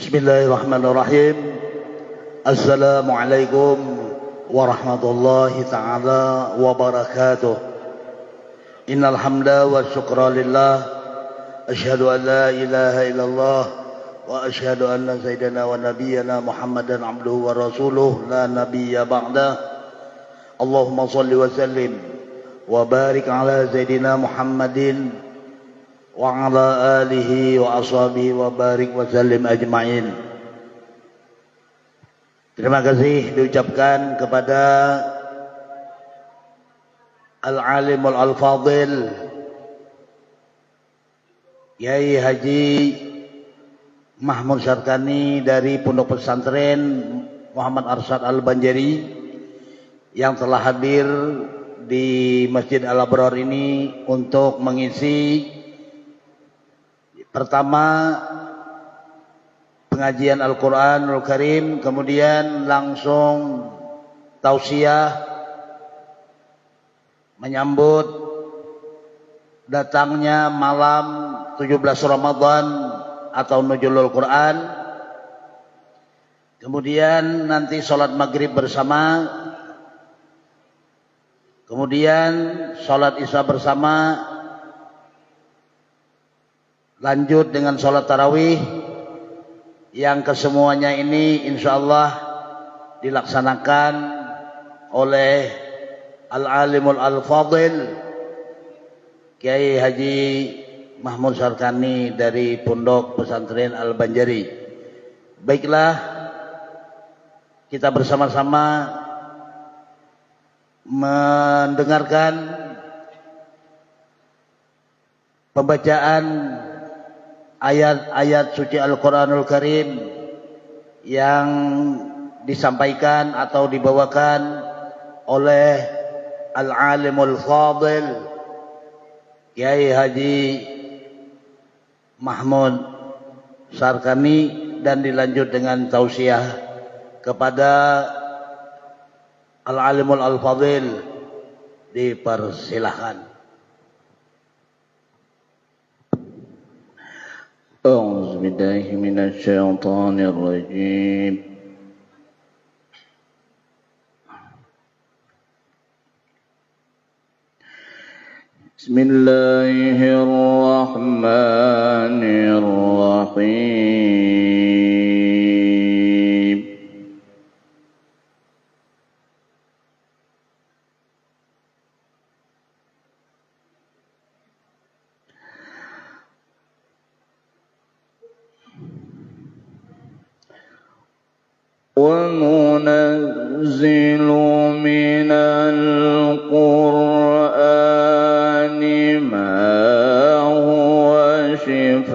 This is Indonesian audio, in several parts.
Bismillahirrahmanirrahim. Assalamualaikum warahmatullahi ta'ala wabarakatuh. Innal hamda wa syukra lillah. Asyhadu an la ilaha illallah wa asyhadu anna sayyidina wa nabiyyana Muhammadan abduhu wa rasuluh la nabiyya ba'da. Allahumma salli wa sallim wa barik ala sayyidina Muhammadin wa ala alihi wa ashabihi wa barik wa sallim ajma'in. Terima kasih diucapkan kepada Al-Alimul Al-Fadil Yai Haji Mahmud Syarkani dari Pondok Pesantren Muhammad Arsyad Al-Banjari yang telah hadir di Masjid Al-Abrar ini untuk mengisi pertama pengajian Al-Quranul Karim, kemudian langsung tausiah menyambut datangnya malam 17 Ramadan atau Nuzulul Quran, kemudian nanti sholat maghrib bersama, kemudian sholat isya bersama, lanjut dengan sholat tarawih yang kesemuanya ini insyaallah dilaksanakan oleh Al-Alimul Al-Fadil Kiai Haji Mahmud Syarkani dari Pondok Pesantren Al-Banjari. Baiklah, kita bersama-sama mendengarkan pembacaan ayat-ayat suci Al-Quranul Karim yang disampaikan atau dibawakan oleh Al-Alimul Fadil Kiai Haji Mahmud Syarkani dan dilanjut dengan tausiah kepada Al-Alimul Al-Fadil. Dipersilahkan. أعوذ بالله من الشيطان الرجيم بسم الله الرحمن الرحيم وَنُنَزِّلُ مِنَ الْقُرْآنِ مَا هُوَ شِفَاءٌ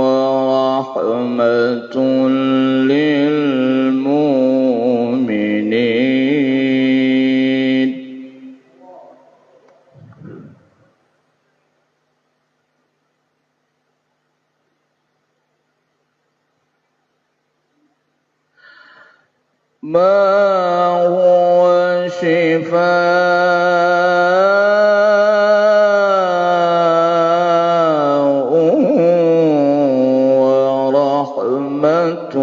وَرَحْمَةٌ لِّلْمُؤْمِنِينَ ما هو شفاء ورحمة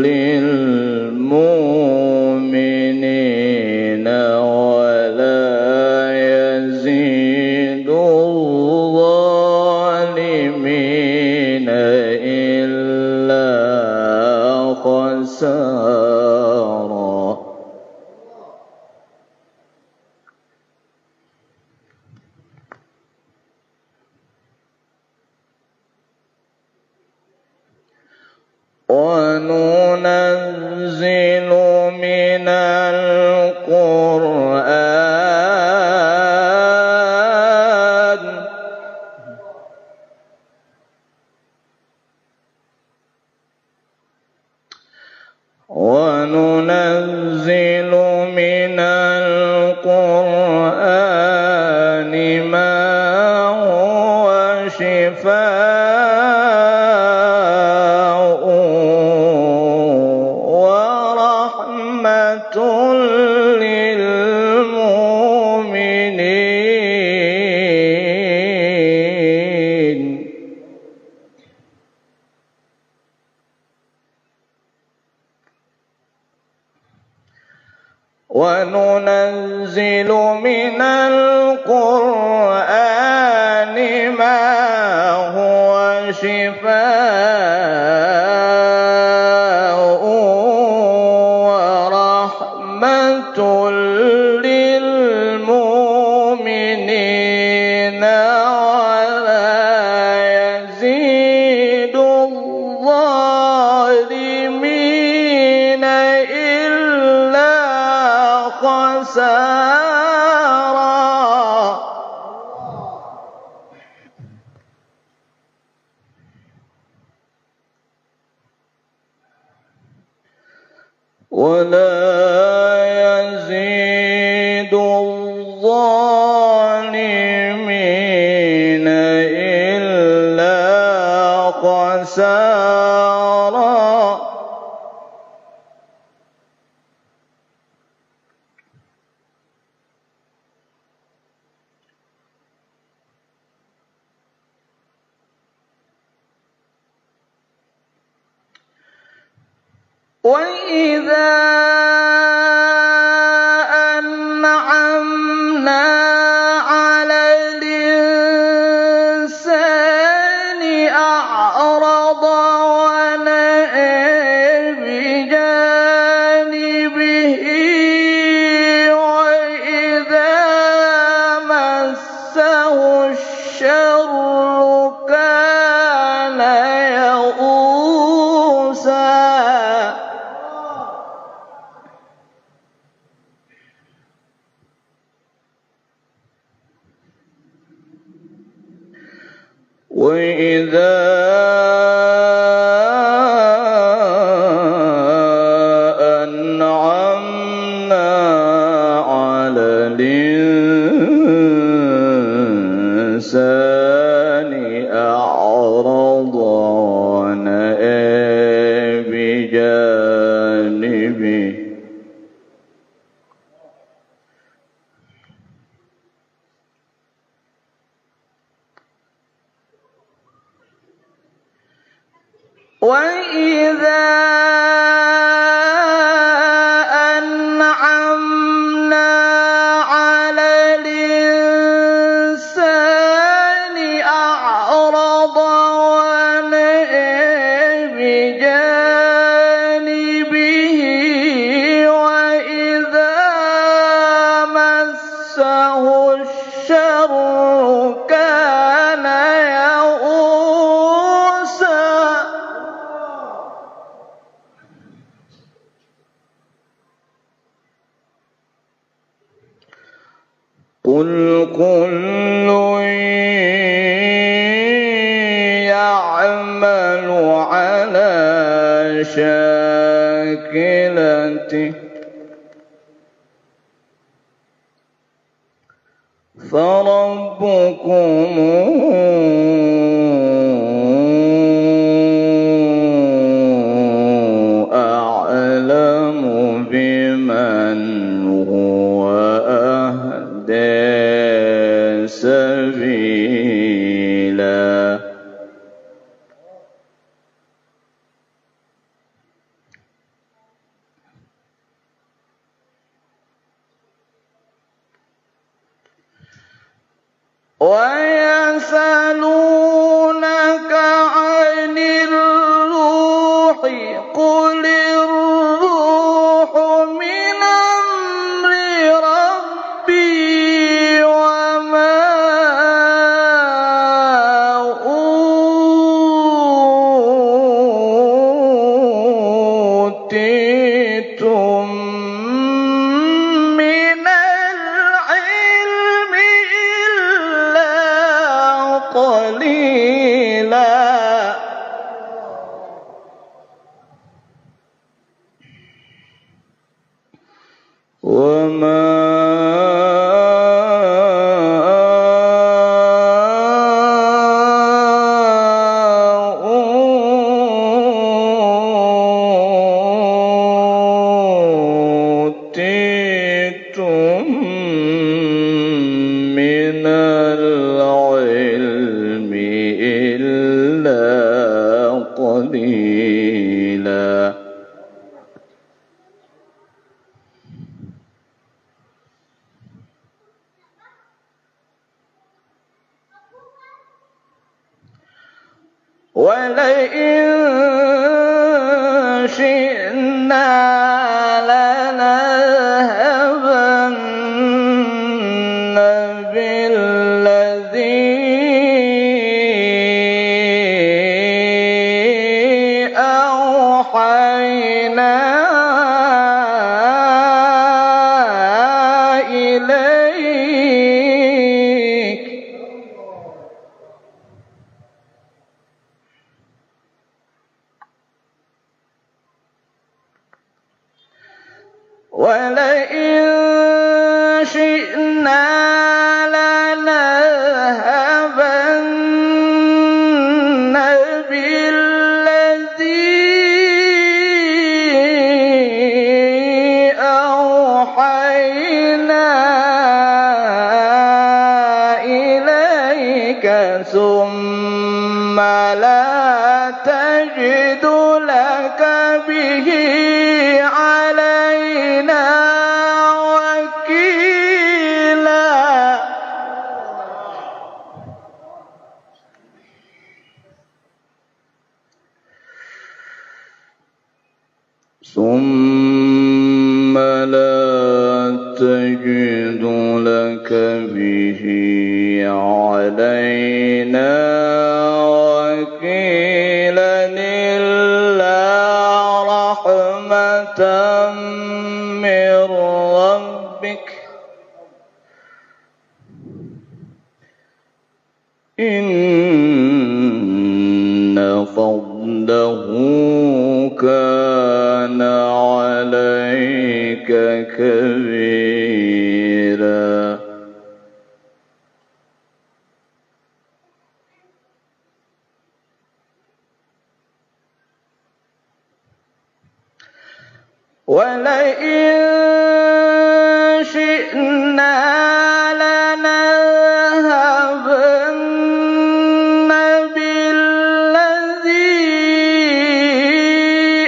للمؤمنين ولا يزيد الظالمين إلا خسارا. وَنُنَزِّلُ مِنَ الْقُرْآنِ وَنُنَزِّلُ مِنَ الْقُرْآنِ مَا هُوَ شِفَاءٌ وَرَحْمَةٌ لِّلْمُؤْمِنِينَ وننزل من القرآن ما هو شفاء ورحمة للمؤمنين ولا يزيد الظالمين إلا خسارا. ولا يزيد الظالمين إلا خسارا. وإذا أنعمنا على الإنسان أعرض ونأى بجانبه وإذا مسه الشر كان يئوسا. وإذا أنعمنا على الإنسان أعرض ونأى بجانبه وإذا أنعمنا على الإنسان أعرض ونأى بجانبه وإذا مسه الشر كان يئوسا. قل كل يعمل على شاكلته فربكم أعلم بمن هو أهدى سبيلا. ويسألونك عن الروح قل الروح من أمر ربي وما أوتيتم من العلم إلا قليلا. وما أوتيتم من العلم ولئن شئنا لنذهبن بالذي أوحينا إليك ولئن شئنا لنذهبن بالذي أوحينا إليك ثم لا تجد لك به علينا وكيلا ثم لا تجد لك به علينا وكيلا إلا رحمة من ربك إن فضله كان عليك كبيرا ولئن شئنا لنذهبن بالذي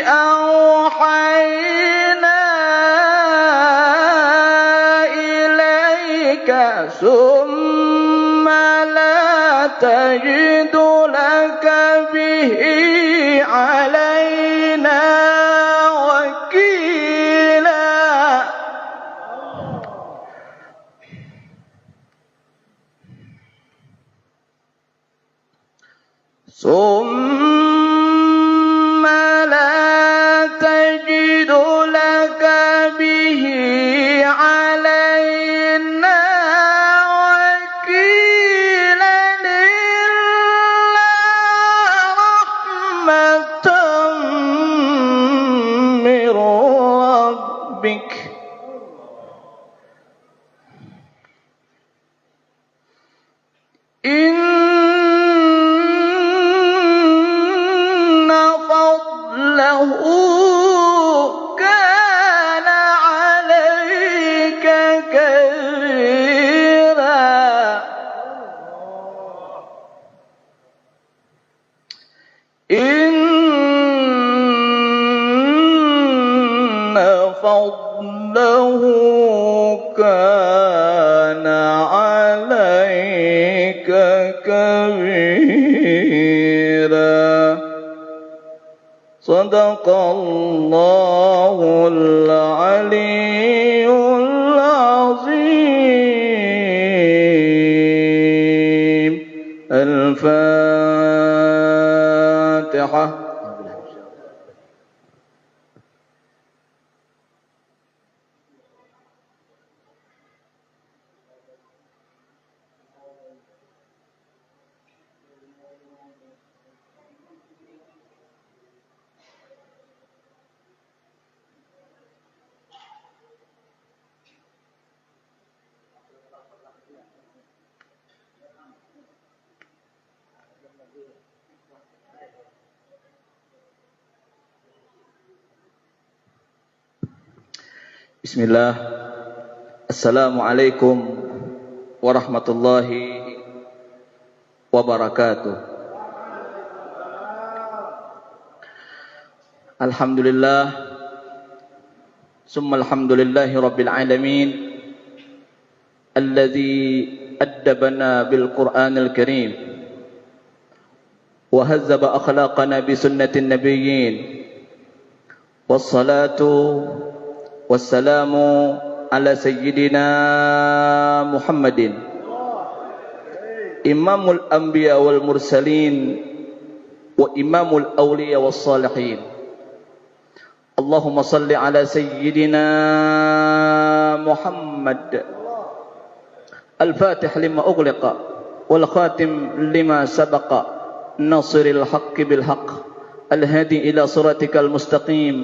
أوحينا إليك ثم لا تجد لك به علينا ثم لا تجد لك به علينا وكيلا إلا رحمة من ربك إن فضله كان عليك كبيرا إن فضله كان عليك كبيرا صدق الله العلي العظيم الفاتحة. Bismillah. Assalamualaikum warahmatullahi wabarakatuh. Alhamdulillah, summa alhamdulillahi rabbil alamin, alladzi addabana bil Qur'anil karim وهذب أخلاقنا بسنة النبيين والصلاة والسلام على سيدنا محمد إمام الأنبياء والمرسلين وإمام الأولياء والصالحين اللهم صل على سيدنا محمد الفاتح لما أغلق والخاتم لما سبق ناصر الحق بالحق الهادي إلى صراطك المستقيم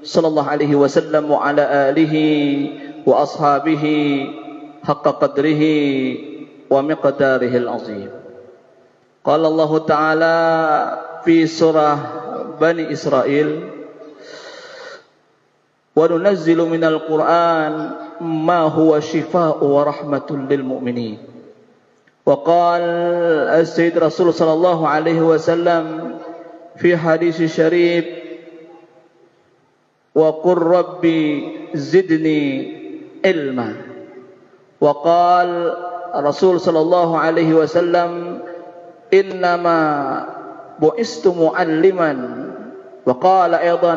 صلى الله عليه وسلم وعلى آله وأصحابه حق قدره ومقداره العظيم. قال الله تعالى في سورة بني إسرائيل وَنُنَزِّلُ مِنَ الْقُرْآنِ مَا هُوَ شِفَاءٌ وَرَحْمَةٌ لِلْمُؤْمِنِينَ وقال السيد رسول صلى الله عليه وسلم في حديث شريف وقل ربي زدني علما وقال الرسول صلى الله عليه وسلم إنما بعثت معلما وقال أيضا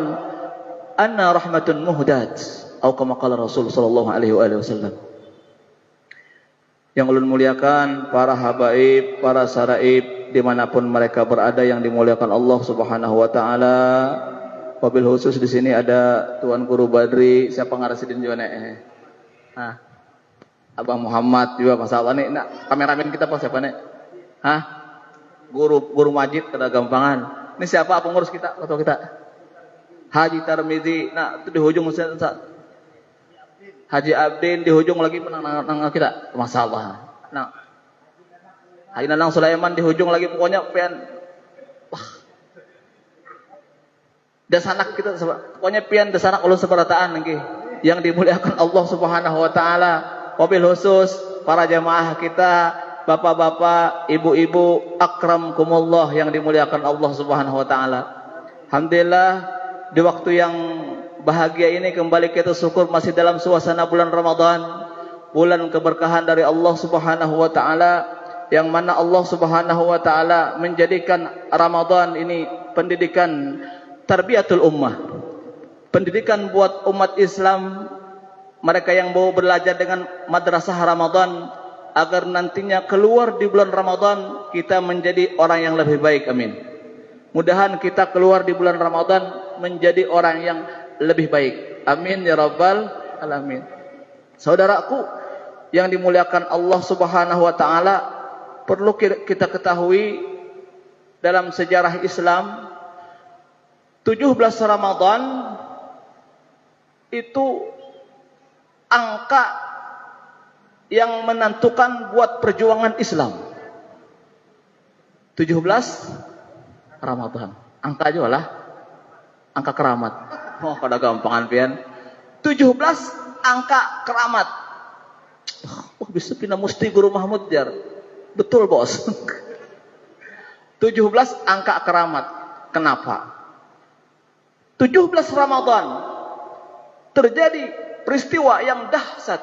أنا رحمة مهدات atau kama qala Rasul sallallahu alaihi wasallam. Yang ulun muliakan para habaib, para saraib dimanapun mereka berada yang dimuliakan Allah Subhanahu wa taala. Wabil khusus di sini ada Tuan Guru Badri, siapa ngarasidin juga nek? Abang Muhammad juga masalah nih. Nah, kameramen kita apa siapa nek? Guru Majid kada gampangan. Ini siapa pengurus kita atau kita? Haji Tarmizi, nah itu di hujung Ustaz. Haji Abdin di hujung lagi penang kita, masalah. Nah, Haji Nanang Sulaiman di hujung lagi pokoknya pian. Wah. Dasanak kita, pokoknya pian dasanak ulun seberataan lagi. Yang dimuliakan Allah Subhanahu Wa Taala. Wabil khusus para jamaah kita, bapak-bapak, ibu-ibu, akramkumullah yang dimuliakan Allah Subhanahu Wa Taala. Alhamdulillah. Di waktu yang bahagia ini kembali kita syukur masih dalam suasana bulan Ramadan, bulan keberkahan dari Allah Subhanahu wa taala, yang mana Allah Subhanahu wa taala menjadikan Ramadan ini pendidikan tarbiyatul ummah. Pendidikan buat umat Islam, mereka yang mau belajar dengan madrasah Ramadan agar nantinya keluar di bulan Ramadan kita menjadi orang yang lebih baik. Amin. Mudahan kita keluar di bulan Ramadan menjadi orang yang lebih baik. Amin ya rabbal alamin. Saudaraku yang dimuliakan Allah Subhanahu wa taala, perlu kita ketahui dalam sejarah Islam 17 Ramadan itu angka yang menentukan buat perjuangan Islam. 17 Ramadan. Angka aja lah. Angka keramat. Oh, pada gampangan pian. 17 angka keramat. Oh, bisa pindah musti Guru Mahmud jar. Betul, Bos. 17 angka keramat. Kenapa? 17 Ramadan terjadi peristiwa yang dahsyat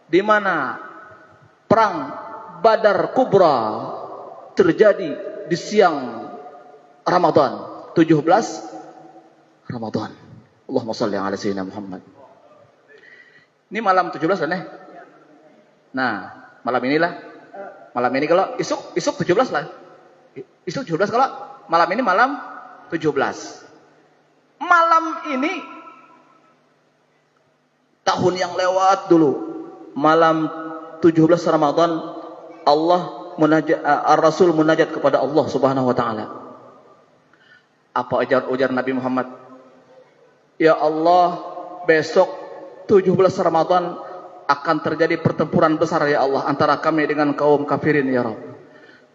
di mana perang Badar Kubra terjadi di siang Ramadan, 17 Ramadan. Allahumma shalli ala sayyidina Muhammad. Ini malam 17 kan ya? Nah, malam inilah. Malam ini kalau isuk 17 lah. Isuk 17 kalau malam ini malam 17. Malam ini tahun yang lewat dulu. Malam 17 Ramadan Allah Rasul munajat kepada Allah Subhanahu wa taala. Apa ujar Nabi Muhammad? Ya Allah, besok 17 Ramadan akan terjadi pertempuran besar ya Allah antara kami dengan kaum kafirin ya Rabb.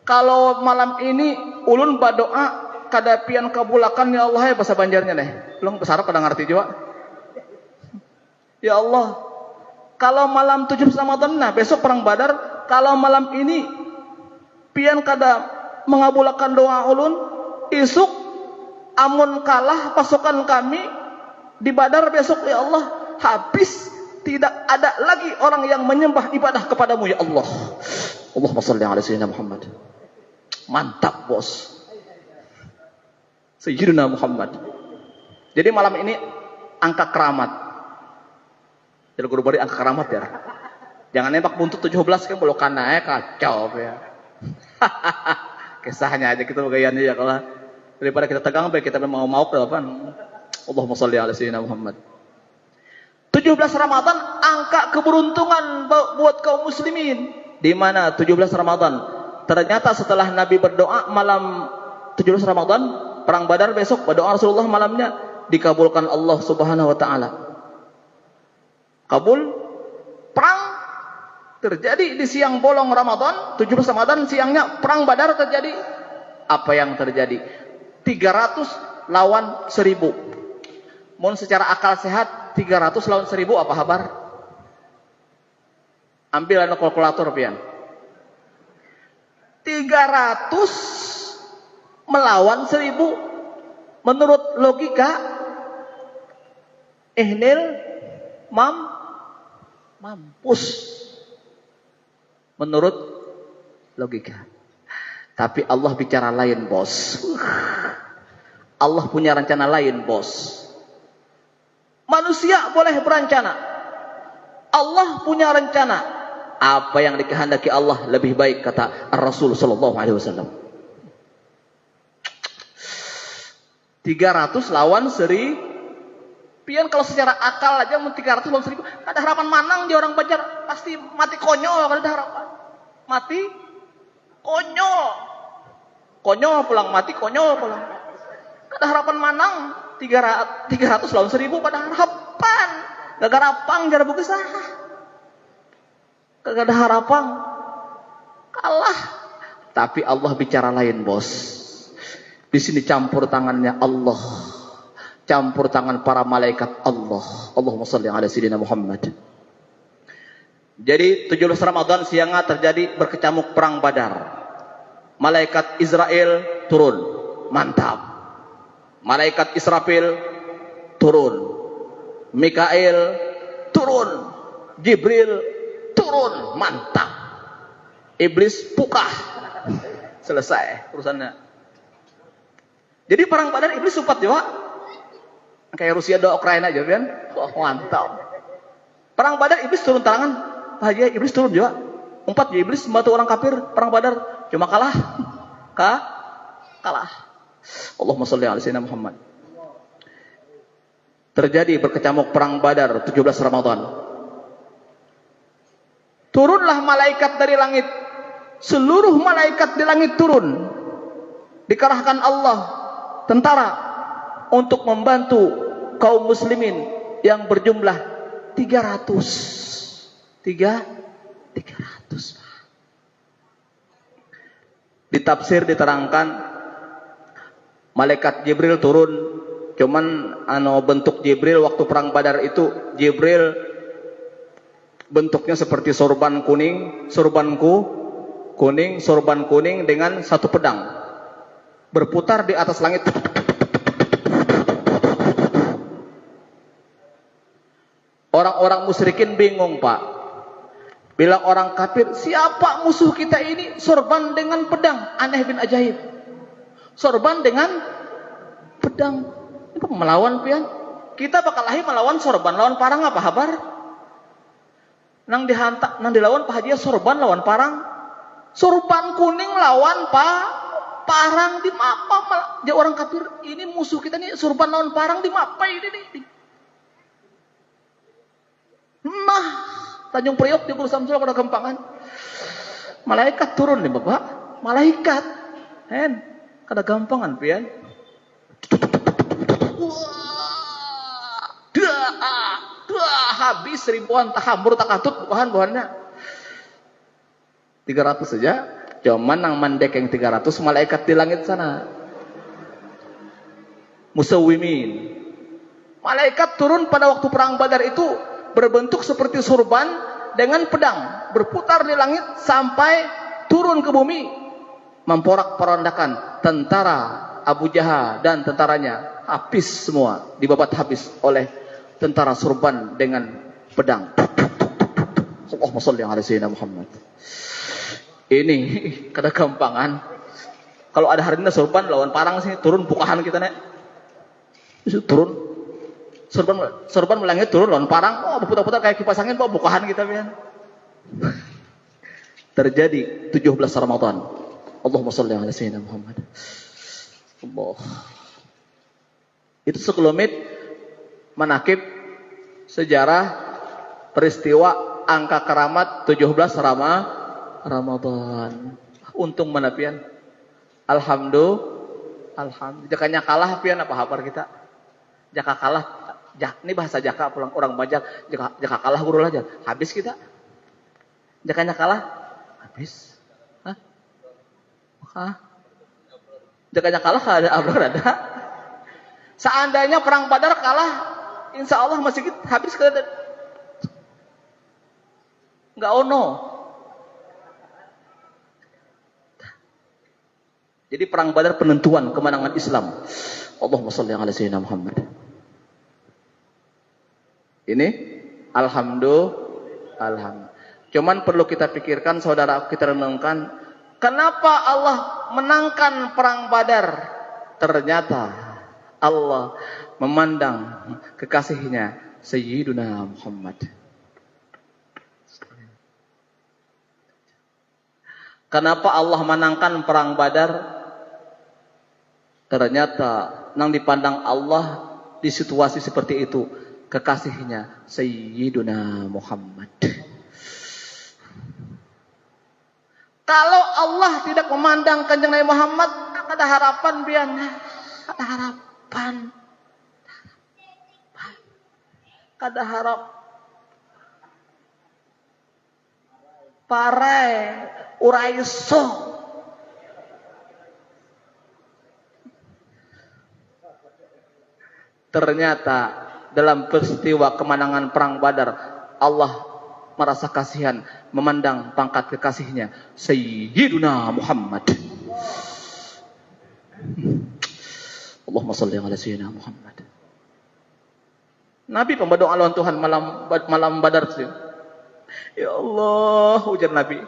Kalau malam ini ulun berdoa kada pian kabulakan ya Allah ya bahasa Banjarnya nih. Belum besar kada ngerti juga. Ya Allah, kalau malam 17 Ramadan nah besok perang Badar, kalau malam ini pian kada mengabulkan doa ulun, isuk amun kalah pasukan kami di Badar besok ya Allah, habis tidak ada lagi orang yang menyembah ibadah kepadamu ya Allah. Allahumma shalli ala sayyidina Muhammad. Mantap, Bos. Sayyidina Muhammad. Jadi malam ini angka keramat. Jadi guru bari angka keramat ya. Jangan nembak buntut 17 kan belum kena kacau ya. Kisahnya aja kita bagaiannya ya kalau daripada kita tegang baik kita mau ke depan. Allahumma sholli ala sayyidina Muhammad. 17 Ramadan angka keberuntungan buat kaum muslimin. Di mana 17 Ramadan? Ternyata setelah Nabi berdoa malam 17 Ramadan, perang Badar besok berdoa Rasulullah malamnya dikabulkan Allah Subhanahu wa taala. Kabul perang terjadi di siang bolong Ramadan, 17 Ramadan siangnya perang Badar terjadi. Apa yang terjadi? 300 lawan 1000. Mun secara akal sehat 300 lawan 1000 apa kabar? Ambil anu kalkulator pian. 300 melawan 1000 menurut logika mampus menurut logika. Tapi Allah bicara lain, bos. Allah punya rencana lain, bos. Manusia boleh berencana. Allah punya rencana. Apa yang dikehendaki Allah lebih baik, kata Rasul sallallahu alaihi wasallam. 300 lawan 1000. Pian kalau secara akal aja 300 lawan 1000, ada harapan manang di orang Banjar, pasti mati konyol kalau ada harapan. Mati konyol. Konyol pulang mati konyol pulang. Ada harapan manang 300 lawan 1000 pada harapan. Gara-gara pang jar bugesah. Gak ada harapan. Kalah. Tapi Allah bicara lain, bos. Di sini campur tangannya Allah. Campur tangan para malaikat Allah. Allahumma shalli ala sayyidina Muhammad. Jadi 17 Ramadan siangnya terjadi berkecamuk perang Badar. Malaikat Israel turun. Mantap. Malaikat Israfil turun. Mikail turun. Jibril turun. Mantap. Iblis pukah. Selesai urusannya. Jadi perang Badar iblis sempat juga. Kayak Rusia dan Ukraina aja kan. Wah, mantap. Perang Badar iblis turun tangan. Bahagia iblis turun juga. 4 iblis membantu orang kafir perang Badar. Cuma kalah. Kalah. Allahumma sholli ala sayyidina Muhammad. Terjadi berkecamuk perang Badar 17 Ramadan. Turunlah malaikat dari langit. Seluruh malaikat di langit turun. Dikerahkan Allah tentara untuk membantu kaum muslimin yang berjumlah 300. 300. Ditafsir diterangkan malaikat Jibril turun, cuman bentuk Jibril waktu perang Badar itu Jibril bentuknya seperti sorban kuning, sorban kuning dengan satu pedang berputar di atas langit. Orang-orang musyrikin bingung, Pak. Bilang orang kafir, siapa musuh kita ini? Sorban dengan pedang. Aneh bin ajaib. Sorban dengan pedang. Ini melawan pian. Kita bakal lahir melawan sorban, lawan parang apa kabar? Nang dihantak, nang dilawan Pak Haji sorban lawan parang. Sorban kuning lawan parang di mapa. Jadi orang kafir, ini musuh kita nih sorban lawan parang di mapa ini nih. Nah, Tanjung Priok di Guru Samsul ada gempangan. Malaikat turun nih Bapak. Malaikat. Kada gampangan pian. Wah, habis ribuan tahamur takatut bahan-bahannya. 300 saja. Cuman nang mandek yang 300 malaikat di langit sana. Musawwimin. Malaikat turun pada waktu perang Badar itu berbentuk seperti sorban dengan pedang, berputar di langit sampai turun ke bumi, memporak-porandakan tentara Abu Jahal dan tentaranya. Habis semua, dibabat habis oleh tentara sorban dengan pedang. Allahumma sholli ala sayyidina Muhammad. Ini kada gampangan. Kalau ada hari ini sorban lawan parang sih turun bukahan kita nek. Turun. Sorban melangit turun lawan parang. Oh, berputar-putar kayak kipas angin, bawa bukahan kita pian. Terjadi 17 Ramadan. Allahumma shalli ala sayyidina Muhammad. Allah. Itu sekelumit menakib sejarah peristiwa angka keramat 17 Ramadan. Untung mana pian? Alhamdulillah. Jakanya kalah pian apa hafar kita? Jaka kalah. Ini bahasa Jaka pulang orang Bajak. Jaka kalah guru aja. Habis kita. Jakanya kalah. Habis. Hah? Jakanya kalah ada abrar ada. Seandainya perang Badar kalah, insya Allah masih habis ke nggak ono. Jadi perang Badar penentuan kemenangan Islam. Allahumma shalli ala sayyidina Muhammad. Ini alhamdulillah. Cuman perlu kita pikirkan, saudara, kita renungkan, kenapa Allah menangkan perang Badar? Ternyata Allah memandang kekasihnya Sayyiduna Muhammad. Kenapa Allah menangkan perang Badar? Ternyata nang dipandang Allah di situasi seperti itu kekasihnya Sayyiduna Muhammad. Kalau Allah tidak memandang Kanjeng Nabi Muhammad, ada harapan pian, ada harapan. Ada harap. Parai uraiso. Ternyata dalam peristiwa kemenangan perang Badar, Allah merasa kasihan memandang pangkat kekasihnya Sayyiduna Muhammad. Allahumma shalli ala sayyidina Muhammad. Nabi pemberdoa lawan Tuhan malam Badar sih. Ya Allah, ujar Nabi.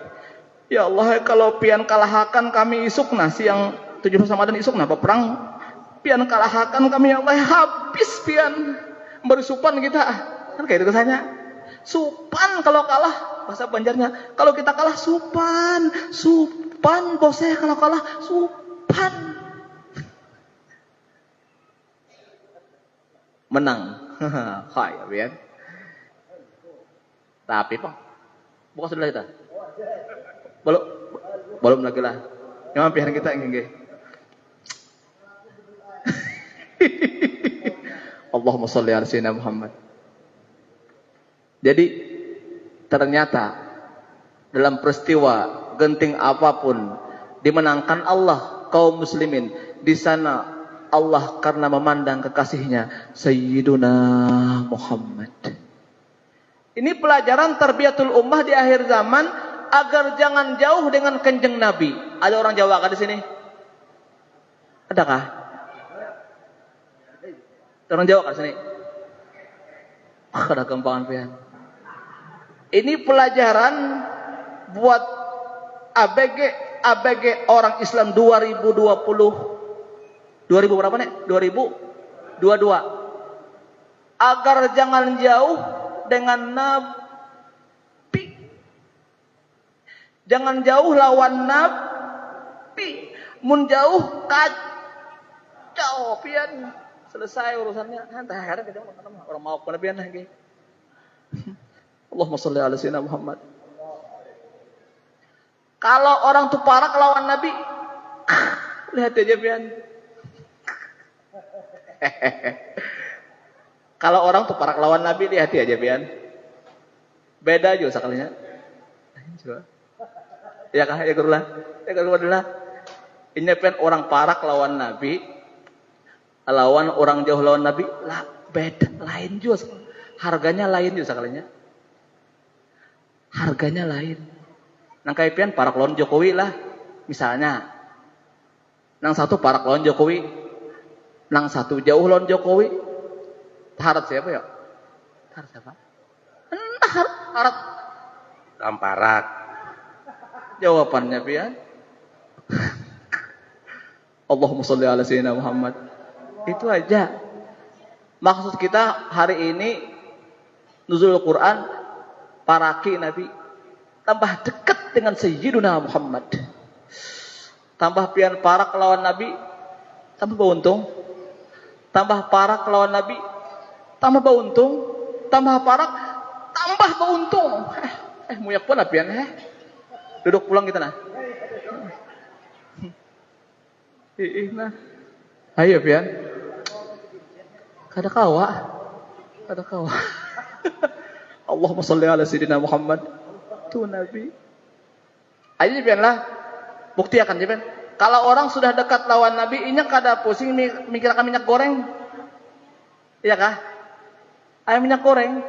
Ya Allah, kalau pian kalahakan kami isukna siang 17 Ramadan isukna perang. Pian kalahakan kami ya Allah, habis pian bersupan kita. Kan kayak itu kesannya. Supan kalau kalah, bahasa Banjarnya. Kalau kita kalah supan, bosnya kalau kalah supan. Menang. Kaya pian. Tapi Pak, bukan sudah kita. Belum lagi lah. Memang pihak kita ingin. Allahumma shalli ala sayyidina Muhammad. Jadi ternyata dalam peristiwa genting apapun dimenangkan Allah kaum muslimin. Di sana Allah karena memandang kekasihnya Sayyiduna Muhammad. Ini pelajaran tarbiyatul ummah di akhir zaman agar jangan jauh dengan kanjeng Nabi. Ada orang Jawa kah di sini? Adakah? Orang Jawa kan sini. Ada kembangan pian. Ini pelajaran buat ABG orang Islam 2020. 2000 berapa nih? 2022. Agar jangan jauh dengan Nabi. Jangan jauh lawan Nabi. Mun jauh kacau pian. Selesai urusannya. Hari kita orang mau kenabian lagi. Allahumma shalli ala sayyidina Muhammad. Kalau orang tuh parak lawan Nabi, lihat aja pian. Kalau orang tuh parak lawan Nabi, lihat aja pian. Beda juga sekalinya. Ya kah? Ya gurulah. Ya gurulah. Ini pian orang parak lawan Nabi. Lawan orang jauh lawan Nabi lah beda lain juga, harganya lain juga sekalinya, harganya lain. Nang kaipian parak lawan Jokowi lah, misalnya, nang satu parak lawan Jokowi, nang satu jauh lawan Jokowi, harap siapa ya? Harap siapa? Harap Kamparak. Jawabannya pian. Allahumma sholli ala sayyidina Muhammad. Itu aja. Maksud kita hari ini nuzul Quran paraki Nabi tambah dekat dengan Sayyiduna Muhammad. Tambah pian parak lawan Nabi tambah beruntung. Tambah parak lawan Nabi tambah beruntung. Tambah parak tambah beruntung. Muyak pun pian duduk pulang kita nah. Nah. Ayo pian. Kada kawa. Allahumma sholli ala sayyidina Muhammad. Tuh Nabi. Ayo pianlah. Bukti akan pian. Kalau orang sudah dekat lawan Nabi, inya kada pusing mikir akan minyak goreng. Iya kah? Ayo minyak goreng.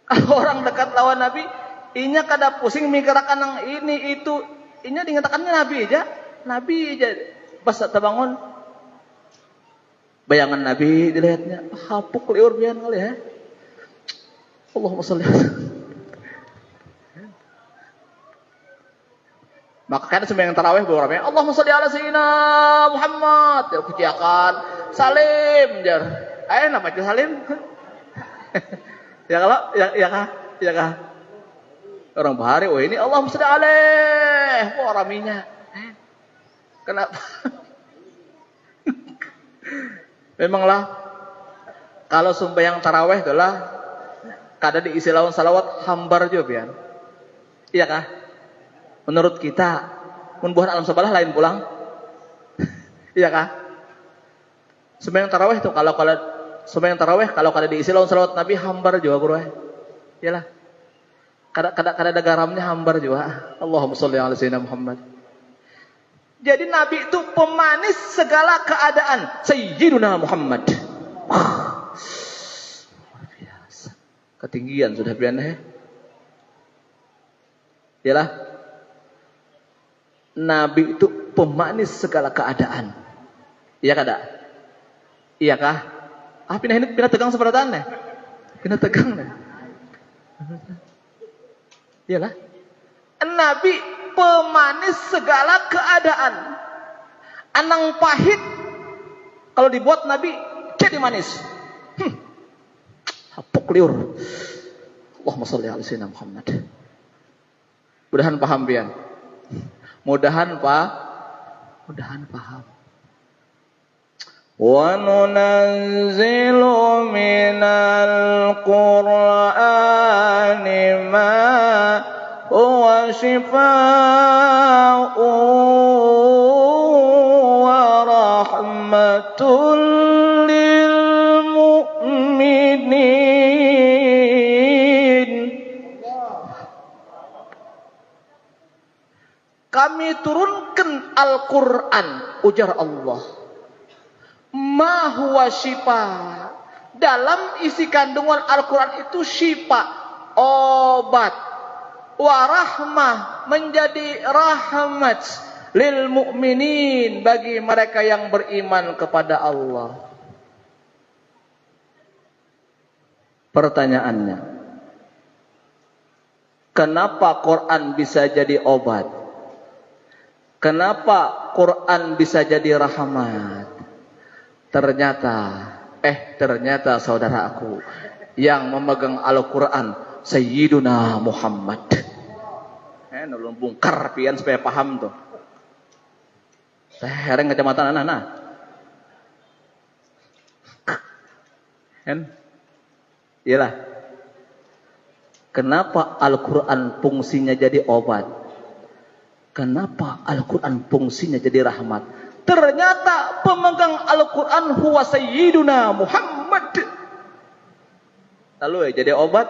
Kalau orang dekat lawan Nabi, inya kada pusing mikir akan yang ini itu. Inya dingatakannya Nabi aja. Nabi aja. Pas terbangun bayangan Nabi dilihatnya hapuk liur pian kali ya. Allahumma sholli. Maka kan sembahyang tarawih beberapa Allahumma sholli ala sayyidina Muhammad. Ya pujiakan salim jar. Ayo nama itu salim. Ya kalau ya kah. Orang bahari ini Allahumma sholli alaih. Wah raminya. Kenapa? Memanglah kalau sembahyang tarawih itulah kada diisi lawan salawat hambar juga pian. Iya kah? Menurut kita mun buhan alam sebelah lain pulang. Iya kah? Sembahyang tarawih itu kalau sembahyang tarawih kalau kada diisi lawan salawat Nabi hambar juga bro. Iyalah. Kada ada garamnya hambar juga. Allahumma sholli ala sayyidina Muhammad. Jadi Nabi itu pemanis segala keadaan. Sayyiduna Muhammad. Biasa. Ketinggian sudah pian Yalah. Nabi itu pemanis segala keadaan. Iya kada? Iya kah? Pindah tegang seperti ane. Pindah tegang nih. Iyalah. Nabi pemanis segala keadaan. Anang pahit kalau dibuat Nabi jadi manis. Hapuk liur. Allahumma sholli ala sayyidina Muhammad. Mudahan paham pian. Mudahan paham. Wa nunazzilu minal Qur'ani ma huwa shifaa'un wa rahmatun lil mu'minin. Kami turunkan Al-Quran, ujar Allah. Ma huwa shifa. Dalam isi kandungan Al-Quran itu shifa, obat. Warahmah, menjadi rahmat lil mu'minin, bagi mereka yang beriman kepada Allah. Pertanyaannya, kenapa Quran bisa jadi obat? Kenapa Quran bisa jadi rahmat? Ternyata saudara aku yang memegang Al-Quran Sayyiduna Muhammad. Nulung bungkar pian supaya paham tuh. Hereng kecamatan anak-anak. Iyalah. Kenapa Al-Quran fungsinya jadi obat? Kenapa Al-Quran fungsinya jadi rahmat? Ternyata pemegang Al-Quran huwa Sayyiduna Muhammad. Lalu jadi obat.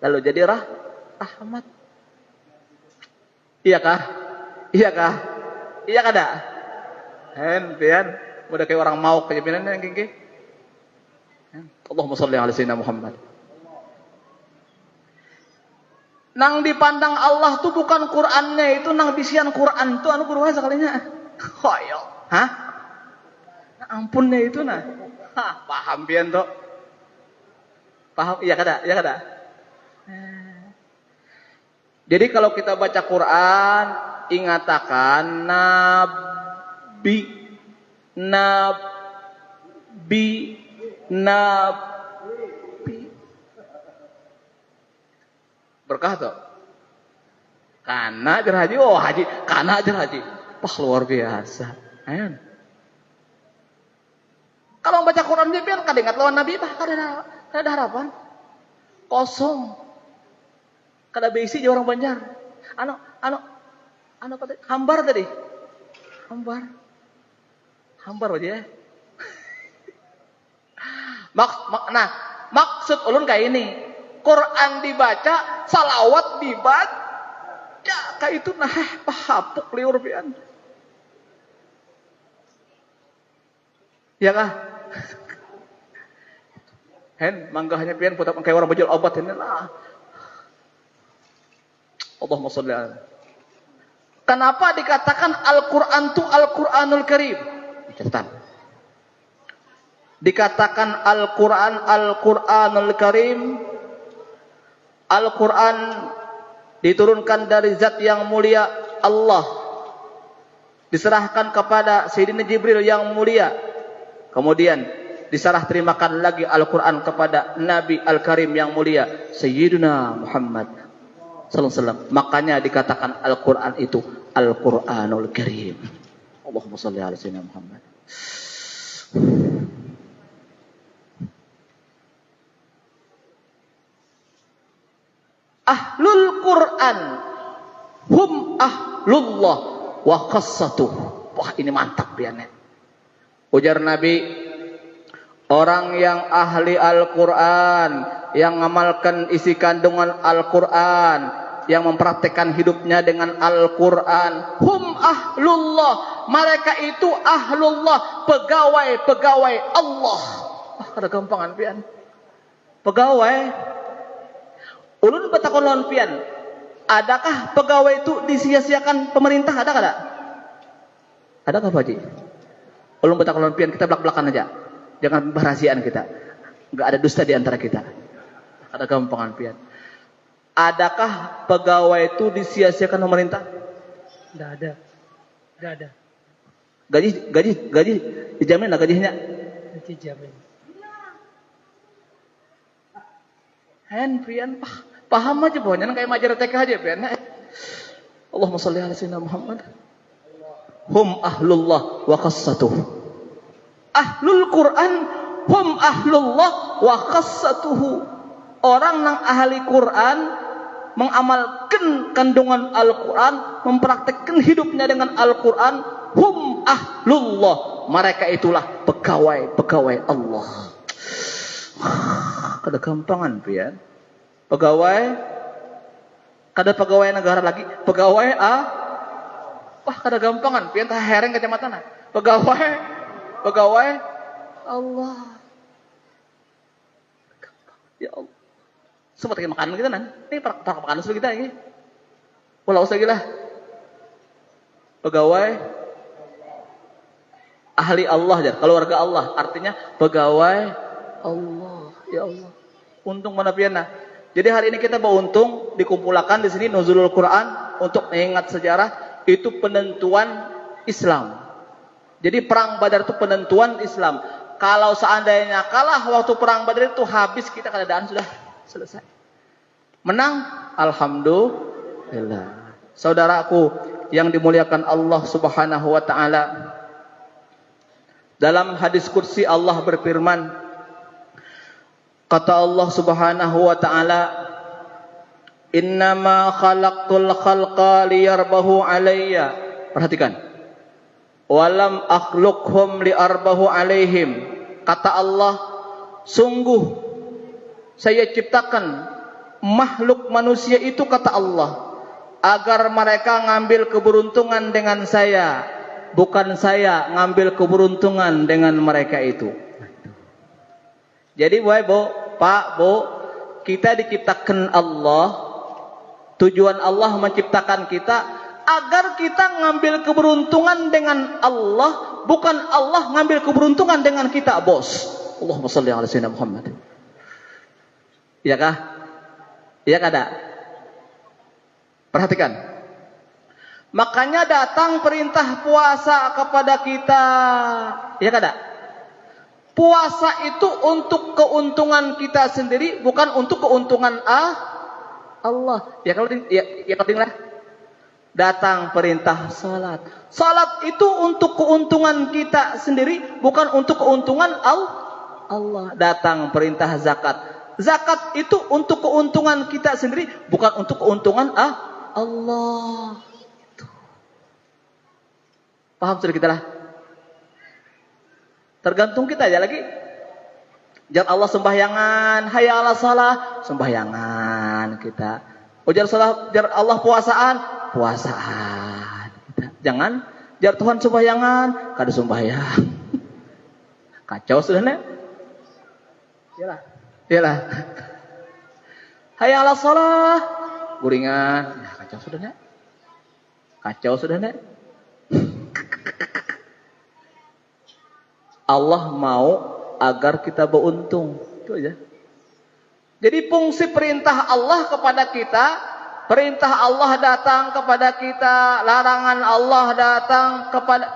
Lalu jadi rahmat. Iya kah? Iya kada? Pian, udah kayak orang mau kejadian yang gini. Allahumma sholli ala sayyidina Muhammad. Nang dipandang Allah tuh bukan Qur'annya, itu nang bisian Qur'an tuh anu kuruha sekalinya. Hoyo. Hah? Nah, ampunnya itu nah. Paham pian tuh. Paham? Iya kada? Jadi kalau kita baca Quran, ingatakan nabi. Berkah tuh. Kana ajar haji, oh haji, kana ajar haji. Wah luar biasa. Ayan. Kalau membaca Quran dia pian kada ingat lawan Nabi bah, kada ada harapan. Kosong. Kada beisi di orang Banjar. Anu apa tadi? Hambar tadi. Hambar aja ya. Maksud ulun kayak ini. Quran dibaca, salawat dibaca. Kayak itu pahapuk liur pian. Ya kah? Hen manggahnya pian putar kayak orang bajul obat ini lah. Allahumma sholli ala. Kenapa dikatakan Al-Qur'an itu Al-Qur'anul Karim? Catatan. Dikatakan Al-Qur'an Al-Qur'anul Karim. Al-Qur'an diturunkan dari zat yang mulia Allah. Diserahkan kepada Sayyidina Jibril yang mulia. Kemudian diserah terimakan lagi Al-Qur'an kepada Nabi Al-Karim yang mulia Sayyidina Muhammad sallallahu alaihi wasallam. Makanya dikatakan Al-Qur'an itu Al-Qur'anul Karim. Allahumma shalli ala sayyidina Muhammad. Ahlul Quran hum ahlullah wa khassatuh. Wah ini mantap ya nek. Ujar Nabi, orang yang ahli Al-Quran, yang mengamalkan isi kandungan Al-Quran, yang mempraktekkan hidupnya dengan Al-Quran, hum ahlullah, mereka itu ahlullah, pegawai Allah. Ada gampangan pian. Pegawai. Ulun betakon lawan pian. Adakah pegawai itu disia-siakan pemerintah? Ada kada? Adakah Pak Haji? Ulun betakon lawan pian, kita belak-belakan aja. Jangan berahasiaan kita. Enggak ada dusta di antara kita. Ada gampangan pian. Adakah pegawai itu disia-siakan pemerintah? Enggak ada. Gaji dijamin lah gajinya. Dijamin. Hen pian paham aja bohnya kayak majalah TK aja pian. Allahumma shalli ala sayyidina Muhammad. Hum ahlullah wa khassatuh. Ahlul Quran hum ahlullah wa khassatuhu. Orang yang ahli Quran mengamalkan kandungan Al-Quran, mempraktekkan hidupnya dengan Al-Quran, hum ahlullah. Mereka itulah pegawai Allah. Kada gampangan pian. Pegawai kada pegawai negara lagi, pegawai wah kada gampangan pian tah hereng kacamata. Pegawai Allah. Ya Allah. Sempat kayak makanan kita nan. Ini para makanan sudah kita ini. Walau usah gila. Pegawai ahli Allah aja, keluarga Allah. Artinya pegawai Allah. Ya Allah. Untung mana pian nah. Jadi hari ini kita beruntung dikumpulkan di sini Nuzulul Quran untuk mengingat sejarah itu penentuan Islam. Jadi perang Badar itu penentuan Islam. Kalau seandainya kalah waktu perang Badar itu habis kita keadaan sudah selesai. Menang, alhamdulillah. Saudaraku yang dimuliakan Allah Subhanahu wa taala. Dalam hadis qudsi Allah berfirman, kata Allah Subhanahu wa taala, "Innama khalaqtul khalqa liyarbahu alayya." Perhatikan. "Walam akhluqhum liarbahu alaihim." Kata Allah, sungguh saya ciptakan makhluk manusia itu, kata Allah, agar mereka ngambil keberuntungan dengan saya, bukan saya ngambil keberuntungan dengan mereka itu. Jadi Pak, Bu, kita diciptakan Allah. Tujuan Allah menciptakan kita agar kita ngambil keberuntungan dengan Allah, bukan Allah ngambil keberuntungan dengan kita, bos. Allahumma shalli ala sayyidina Muhammad. Iya kah? Iya kada? Perhatikan. Makanya datang perintah puasa kepada kita. Ya kada? Puasa itu untuk keuntungan kita sendiri, bukan untuk keuntungan Allah. Ya kalau pentinglah. Datang perintah salat. Salat itu untuk keuntungan kita sendiri, bukan untuk keuntungan Allah. Datang perintah zakat. Zakat itu untuk keuntungan kita sendiri, bukan untuk keuntungan Allah. Paham sudah kita lah? Tergantung kita aja lagi. Jangan Allah sembahyangan, hayya ala salah, sembahyangan kita. Ujar salah, jar Allah puasaan kita. Jangan jar Tuhan sembahyangan, kada sembahyang. Kacau sudah nih. Iyalah. Hayya ala salah, guringan. Kacau sudah nih. Allah mau agar kita beruntung. Itu aja. Jadi fungsi perintah Allah kepada kita, perintah Allah datang kepada kita, larangan Allah datang kepada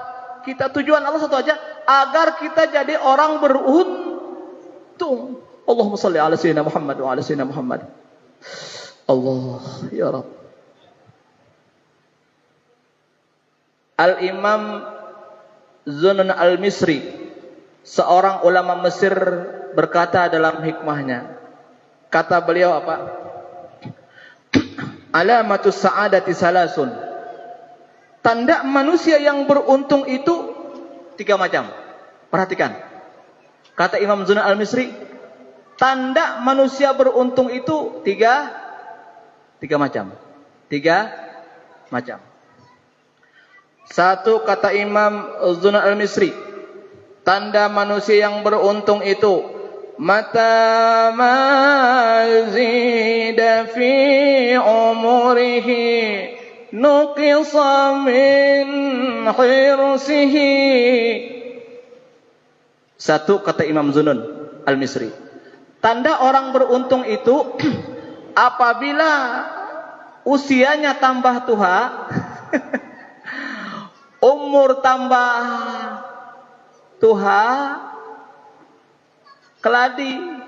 kita. Tujuan Allah satu aja, agar kita jadi orang beruntung. Allahumma shalli ala sayyidina Muhammad wa ala sayyidina Muhammad. Allah ya Rabb. Al-Imam Zunun al-Misri, seorang ulama Mesir, berkata dalam hikmahnya. Kata beliau apa? Alamatus sa'adati salasun. Tanda manusia yang beruntung itu 3 macam. Perhatikan. Kata Imam Zunun al-Misri, tanda manusia beruntung itu 3 macam. 3 macam. Satu, kata Imam Zunun al-Misri, tanda manusia yang beruntung itu mata mazida fi umurihi nuqisa min hirsihi. Satu, kata Imam Zunun al-Misri, tanda orang beruntung itu apabila usianya tambah tua, umur tambah tua, keladi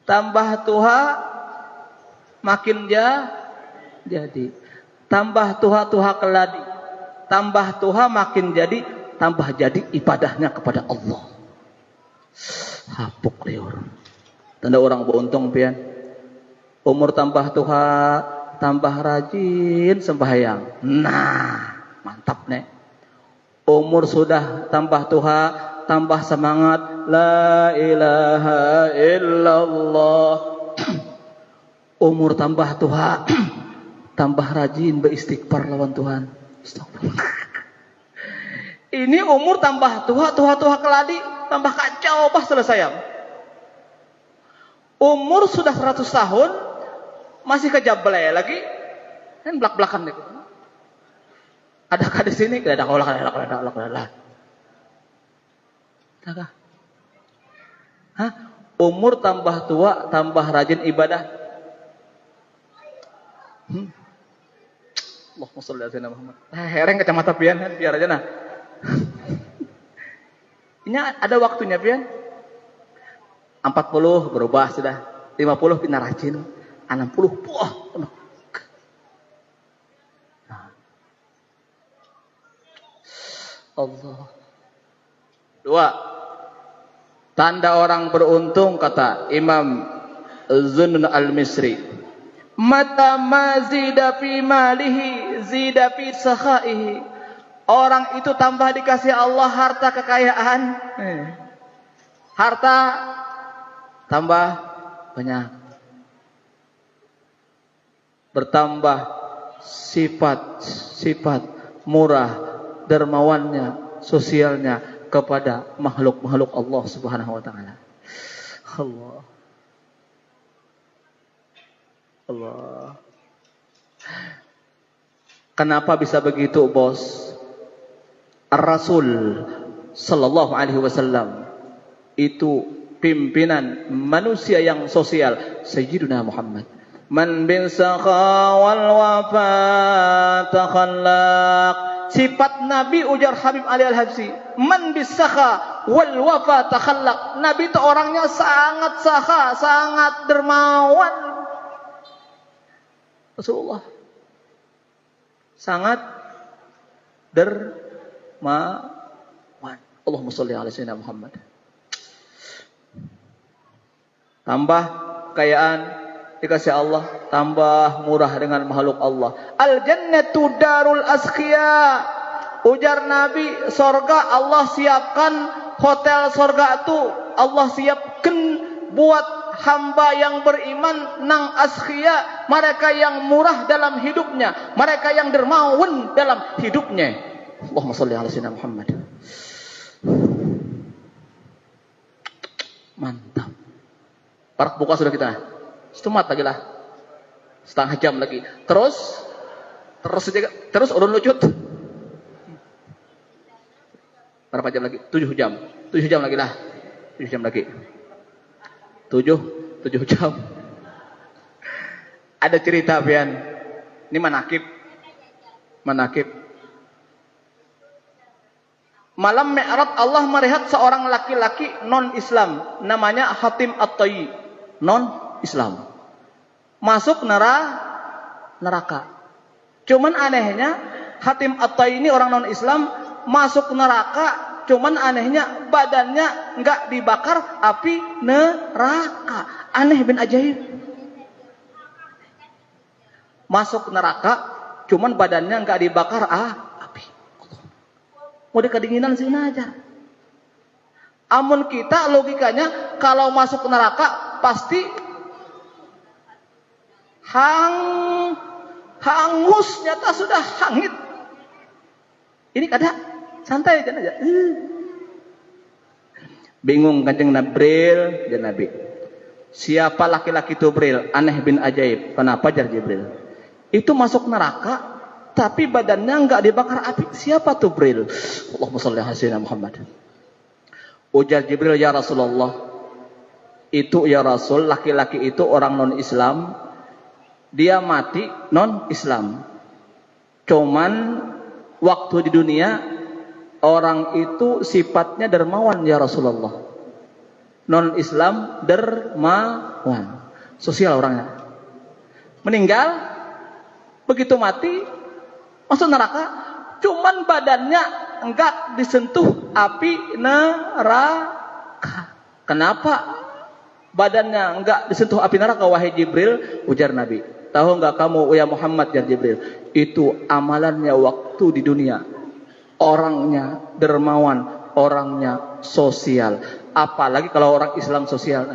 tambah tua makin jadi, tambah tua keladi, tambah tua makin jadi, tambah jadi ibadahnya kepada Allah. Hapuk liur. Tanda orang beruntung pian. Umur tambah tua, tambah rajin sembahyang. Nah, mantap nih. Umur sudah tambah tua, tambah semangat, la ilaha illallah. Umur tambah tua, tambah rajin beristighfar lawan Tuhan. Ini umur tambah tua keladi, tambah kacau pas selesai. Umur sudah 100 tahun, masih kejablay lagi, kan belak-belakan deh. Adakah di sini? Ada kolak. Adakah? Hah? Umur tambah tua, tambah rajin ibadah. Allahumma shalli ala sayyidina Muhammad. Hereng kacamata pian kan, biar aja nah. Ini ada waktunya pian. 40 berubah sudah. 50 pindah rajin. 60 puah. Allah. 2. Tanda orang beruntung, kata Imam Zunun al-Misri, mata mazida fi malihi zida fi sakhaihi. Orang itu tambah dikasih Allah harta kekayaan, harta tambah banyak, bertambah sifat murah, dermawannya, sosialnya kepada makhluk-makhluk Allah Subhanahu wa taala. Allah. Kenapa bisa begitu, Bos? Ar-Rasul sallallahu alaihi wasallam itu pimpinan manusia yang sosial, Sayyidina Muhammad Man bin sakha wal wafa takhallaq. Sifat Nabi ujar Habib Ali Al-Habsyi, man bis sakha wal wafa takhallaq. Nabi itu orangnya sangat sakha, sangat dermawan. Rasulullah sangat dermawan. Allahumma sholli ala sayyidina Muhammad. Tambah kekayaan dikasih Allah, tambah murah dengan makhluk Allah. Al jannatu darul asqiya. Ujar Nabi, sorga Allah siapkan, hotel sorga itu Allah siapkan buat hamba yang beriman nang asqiya, mereka yang murah dalam hidupnya, mereka yang dermawan dalam hidupnya. Allahumma sholli ala sayyidina Muhammad. Mantap. Parak buka sudah kita. Setemat lagi lah. Setengah jam lagi. Terus urun lucut. Berapa jam lagi? 7 jam. 7 jam lagi lah. 7 jam lagi. 7 jam. Ada cerita pian. Ini manakib. Malam Mi'raj Allah melihat seorang laki-laki non-Islam, namanya Hatim At-Tayyi, non-Islam. Masuk neraka. Cuman anehnya Hatim At-Tayyi ini orang non-Islam masuk neraka, cuman anehnya badannya enggak dibakar api neraka. Aneh bin ajaib. Masuk neraka, cuman badannya enggak dibakar api. Mau kedinginan sini aja. Amun kita logikanya kalau masuk neraka pasti hangus, nyata sudah hangit. Ini kada santai aja. Bingung Kanjeng Jibril, ya Nabi. Siapa laki-laki itu Jibril? Aneh bin ajaib. Kenapa jar Jibril? Itu masuk neraka tapi badannya enggak dibakar api. Siapa tuh Jibril? Allahumma shalli ala sayyidina Muhammad. Ujar Jibril, ya Rasulullah, itu ya Rasul, laki-laki itu orang non-Islam, dia mati non-Islam. Cuman waktu di dunia orang itu sifatnya dermawan ya Rasulullah. Non-Islam dermawan, sosial orangnya. Meninggal, begitu mati masuk neraka, cuman badannya enggak disentuh api neraka. Kenapa badannya enggak disentuh api neraka wahai Jibril? Ujar Nabi, tahu enggak kamu ya Muhammad ya Jibril, itu amalannya waktu di dunia. Orangnya dermawan, orangnya sosial. Apalagi kalau orang Islam sosial.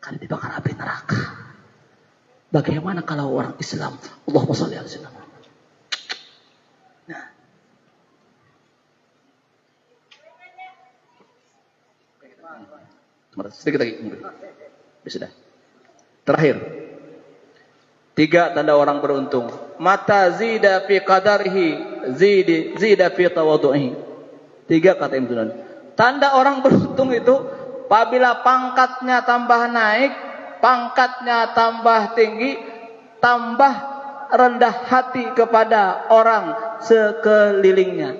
Kan dibakar api neraka. Bagaimana kalau orang Islam? Allahumma shalli ala sayyidina Muhammad. Nah. Sedikit lagi. Sudah. Terakhir. 3 tanda orang beruntung. Mata zida fi qadarihi, zida fi tawadhu'ihi. 3 kata Ibnu Sunan. Tanda orang beruntung itu apabila pangkatnya tambah naik, pangkatnya tambah tinggi, tambah rendah hati kepada orang sekelilingnya.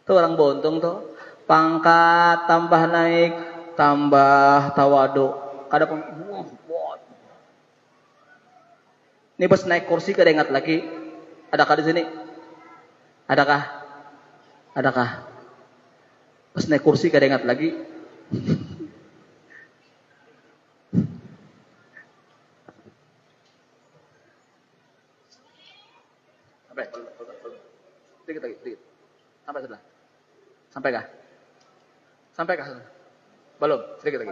Itu orang beruntung tuh. Pangkat tambah naik, tambah tawadu. Kada ini pas naik kursi kada ingat lagi. Adakah di sini? Adakah? Pas naik kursi kada ingat lagi. Sedikit lagi. Sampai sudah. Sampai kah? Belum, sedikit lagi.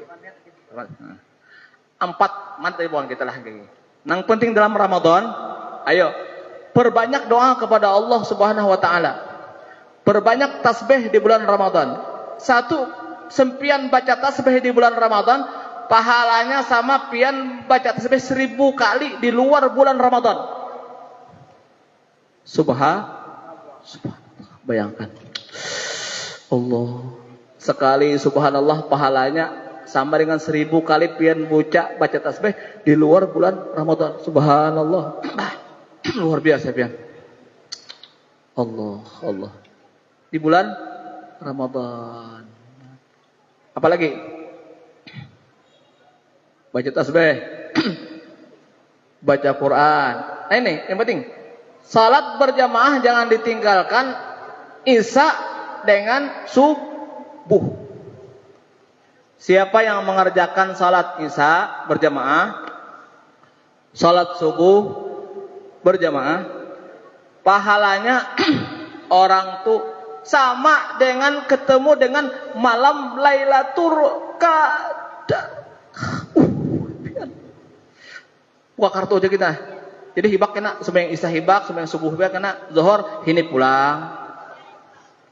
4 mantai pohon kita lah gini. Nang penting dalam Ramadan, ayo perbanyak doa kepada Allah Subhanahu wa taala. Perbanyak tasbih di bulan Ramadan. 1, sempian baca tasbih di bulan Ramadan, pahalanya sama pian baca tasbih 1000 kali di luar bulan Ramadan. Subhanallah. Bayangkan. Allah. Sekali subhanallah pahalanya sama dengan 1000 kali pian baca tasbih di luar bulan Ramadan. Subhanallah. Luar biasa pian. Allah. Di bulan Ramadan. Apalagi? Baca tasbih. Baca Quran. Nah ini yang penting. Salat berjamaah jangan ditinggalkan Isya dengan subuh. Siapa yang mengerjakan salat Isya berjamaah, salat subuh berjamaah, pahalanya orang tuh sama dengan ketemu dengan malam Lailatul Qadar. Buka kartu aja kita. Jadi hibak kena sembahyang Isya hibak, sembahyang subuh hibak kena, zuhur hini pulang.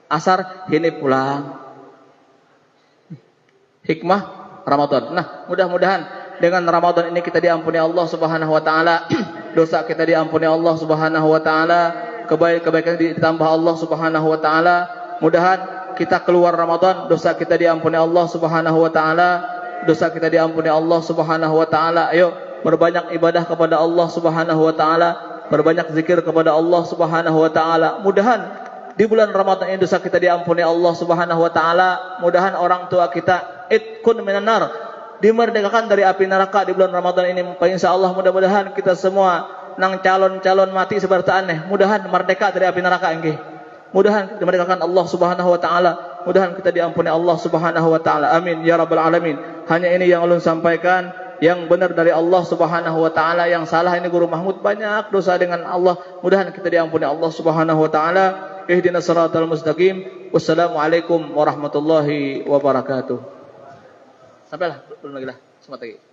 Asar hini pulang. Hikmah Ramadan. Nah, mudah-mudahan dengan Ramadan ini kita diampuni Allah Subhanahu wa taala, dosa kita diampuni Allah Subhanahu wa taala, kebaikan ditambah Allah Subhanahu wa taala. Mudahan kita keluar Ramadan, dosa kita diampuni Allah Subhanahu wa taala, dosa kita diampuni Allah Subhanahu wa taala. Ayo berbanyak ibadah kepada Allah Subhanahu wa taala, berbanyak zikir kepada Allah Subhanahu wa taala. Mudahan di bulan Ramadan ini dosa kita diampuni Allah Subhanahu wa taala. Mudahan orang tua kita itqun minan nar, dimerdekakan dari api neraka di bulan Ramadan ini. Insyaallah mudah-mudahan kita semua nang calon-calon mati sebartaannya, mudahan merdeka dari api neraka nggih. Mudahan dimerdekakan Allah Subhanahu wa taala. Mudahan kita diampuni Allah Subhanahu wa taala. Amin ya rabbal alamin. Hanya ini yang ulun sampaikan, yang benar dari Allah Subhanahu wa taala, yang salah ini Guru Mahmud banyak dosa dengan Allah. Mudahan kita diampuni Allah Subhanahu wa taala. Ihdinas siratal mustaqim. Wassalamualaikum warahmatullahi wabarakatuh. Sampailah belum lagi lah, sebentar lagi.